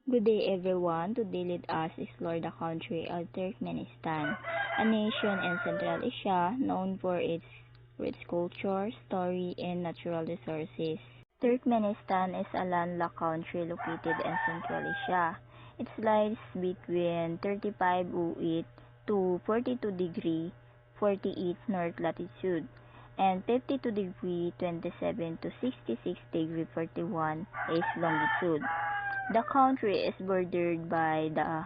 Good day everyone. Today let us explore the country of Turkmenistan, a nation in Central Asia known for its rich culture, story, and natural resources. Turkmenistan is a landlocked country located in Central Asia. It lies between 3508 to 42 degree 48 north latitude and 52 degree 27 to 66 degree 41 east longitude. The country is bordered by the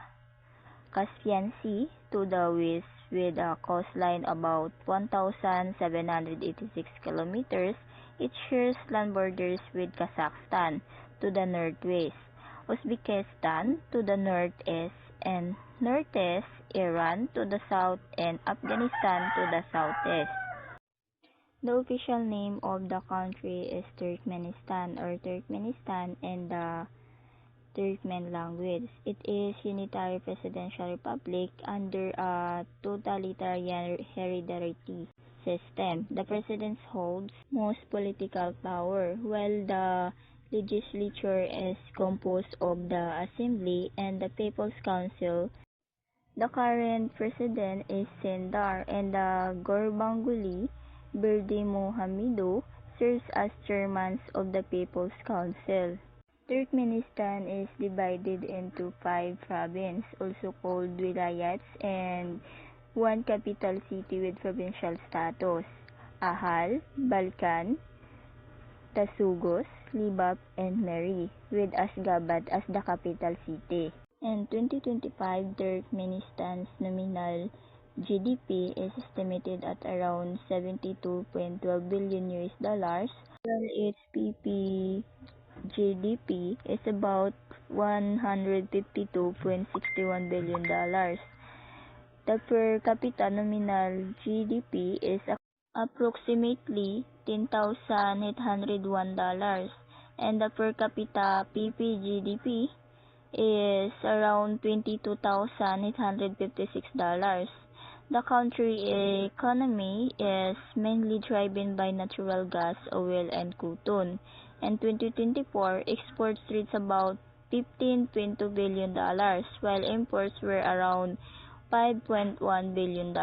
Caspian Sea to the west with a coastline about 1,786 kilometers. It shares land borders with Kazakhstan to the northwest, Uzbekistan to the northeast and northeast, Iran to the south, and Afghanistan to the southeast. The official name of the country is Turkmenistan or Turkmenistan in the Turkmen language. It is unitary presidential republic under a totalitarian hereditary system. The president holds most political power, while the legislature is composed of the Assembly and the People's Council. The current president is Sendar, and the Gurbanguly Berdimuhamedow serves as chairman of the People's Council. Turkmenistan is divided into 5 provinces, also called wilayats, and one capital city with provincial status: Ahal, Balkan, Tasugos, Libap, and Meri, with Ashgabat as the capital city. In 2025, Turkmenistan's nominal GDP is estimated at around $72.12 billion, while its GDP is about $152.61 billion. The per capita nominal GDP is approximately $10,801, and the per capita PPGDP is around $22,856. The country economy is mainly driven by natural gas, oil, and cotton. In 2024, exports reached about $15.2 billion, while imports were around $5.1 billion.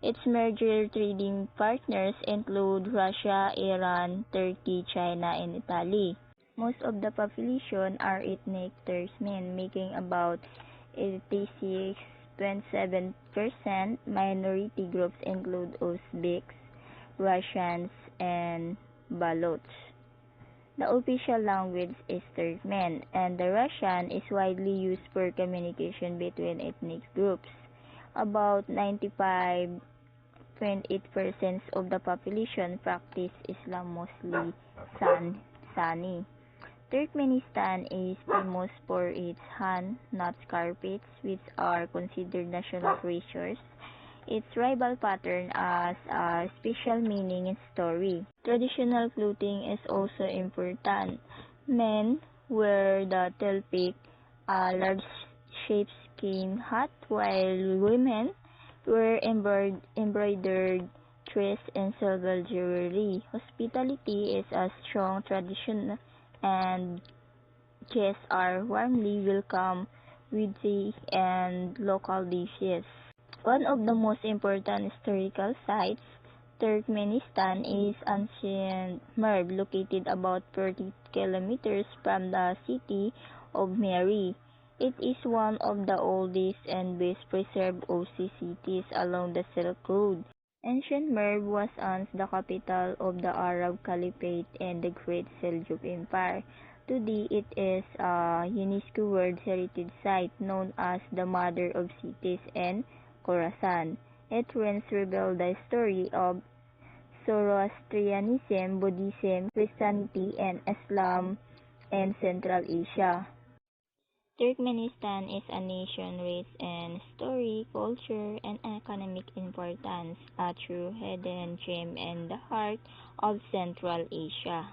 Its major trading partners include Russia, Iran, Turkey, China, and Italy. Most of the population are ethnic Turkmen, making about 86.7%. Minority groups include Uzbeks, Russians, and Baloch. The official language is Turkmen, and the Russian is widely used for communication between ethnic groups. About 95.8% of the population practice Islam, mostly Sunni. Turkmenistan is famous for its hand-nut carpets, which are considered national treasures. Its tribal pattern has a special meaning and story. Traditional clothing is also important. Men wear the telpik, a large sheepskin hat, while women wear embroidered dress and silver jewelry. Hospitality is a strong tradition, and guests are warmly welcomed with tea and local dishes. One of the most important historical sites, Turkmenistan, is ancient Merv, located about 30 kilometers from the city of Meri. It is one of the oldest and best preserved Oghuz cities along the Silk Road. Ancient Merv was once the capital of the Arab Caliphate and the Great Seljuk Empire. Today, it is a UNESCO World Heritage Site known as the Mother of Cities and Khorasan. Its ruins reveal the story of Zoroastrianism, Buddhism, Christianity, and Islam in Central Asia. Turkmenistan is a nation rich in story, culture, and economic importance, a true hidden gem in the heart of Central Asia.